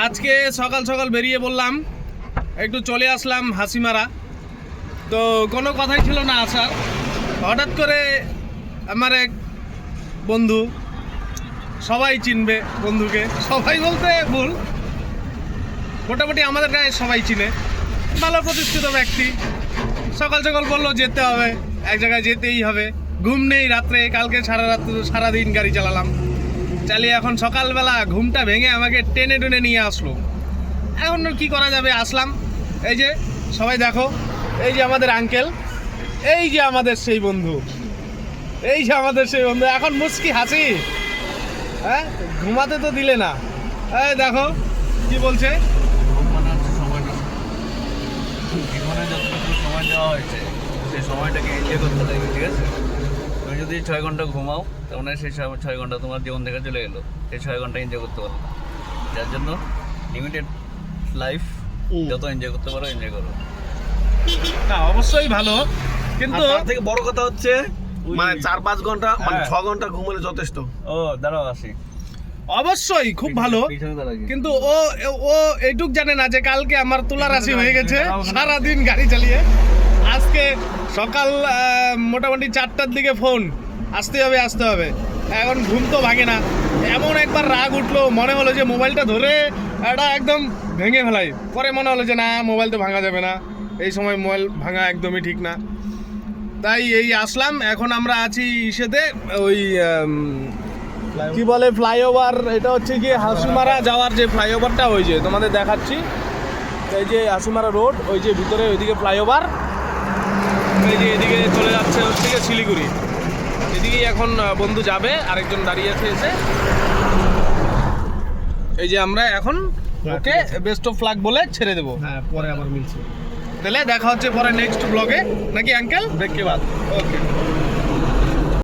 আজকে সকাল সকাল বেরিয়ে বললাম, একটু চলে আসলাম হাসিমারা। তো কোনো কথাই ছিল না আসার, হঠাৎ করে আমার এক বন্ধু, সবাই চিনবে বন্ধুকে, সবাই বলতে ভুল, মোটামুটি আমাদের গায়ে সবাই চিনে, ভালো প্রতিষ্ঠিত ব্যক্তি, সকাল সকাল বললো যেতে হবে, এক জায়গায় যেতেই হবে। ঘুম নেই রাত্রে, কালকে সারাদিন গাড়ি চালালাম, চালিয়ে এখন সকালবেলা ঘুমটা ভেঙে আমাকে টেনে টেনে নিয়ে আসলো। এখন কি করা যাবে, আসলাম। এই যে সবাই দেখো, এই যে আমাদের আঙ্কেল, এই যে আমাদের সেই বন্ধু, এই যে আমাদের সেই বন্ধু, এখন মুস্কি হাসি। হ্যাঁ, ঘুমাতে তো দিলে না। এই দেখো কি বলছে, জীবনে যতটুকু সময় দেওয়া হয়েছে সেই সময়টাকে এনজয় করতে লাগবে, ঠিক আছে? তুমি যদি 6 ঘন্টা ঘুমাও, তার মানে সেই 6 ঘন্টা তোমার জীবন থেকে চলে গেলো, সেই 6 ঘন্টা এনজয় করতে পারো না। যার জন্য লিমিটেড লাইফ, যত এনজয় করতে পারো এনজয় করো। না অবশ্যই ভালো, কিন্তু তার থেকে বড় কথা হচ্ছে মানে 4-5 ঘন্টা মানে 6 ঘন্টা ঘুমালে যথেষ্ট। ও দাঁড়াও আসি, অবশ্যই খুব ভালো, পিছনে দাঁড়াও। কিন্তু ও ও এইটুক জানে না যে কালকে আমার তুলা রাশি হয়ে গেছে সারাদিন গাড়ি চালিয়ে। আজকে সকাল মোটামুটি 4টার দিকে ফোন, আসতে হবে আসতে হবে। এখন ঘুম তো ভাঙে না, এমন একবার রাগ উঠলো, মনে হলো যে মোবাইলটা ধরে এটা একদম ভেঙে ফেলাই। পরে মনে হলো যে না, মোবাইল তো ভাঙা যাবে না, এই সময় মোবাইল ভাঙা একদমই ঠিক না। তাই এই আসলাম। এখন আমরা আছি ইসেতে, ওই কি বলে ফ্লাইওভার, এটা হচ্ছে কি হাসিমারা যাওয়ার যে ফ্লাইওভারটা, ওই যে তোমাদের দেখাচ্ছি, এই যে হাসিমারা রোড, ওই যে ভিতরে ওইদিকে ফ্লাইওভার, এই যে এদিকে চলে যাচ্ছে হচ্ছে গিয়ে শিলিগুড়ি। এদিকেই এখন বন্ধু যাবে, আরেকজন দাঁড়িয়ে আছে এসে। এই যে আমরা এখন ওকে বেস্ট অফ লাক বলে ছেড়ে দেবো। হ্যাঁ, পরে আবার মিলছে। তাহলে দেখা হচ্ছে পরে নেক্সট ব্লগে, নাকি আঙ্কেল? দেখকে বাদ। ওকে।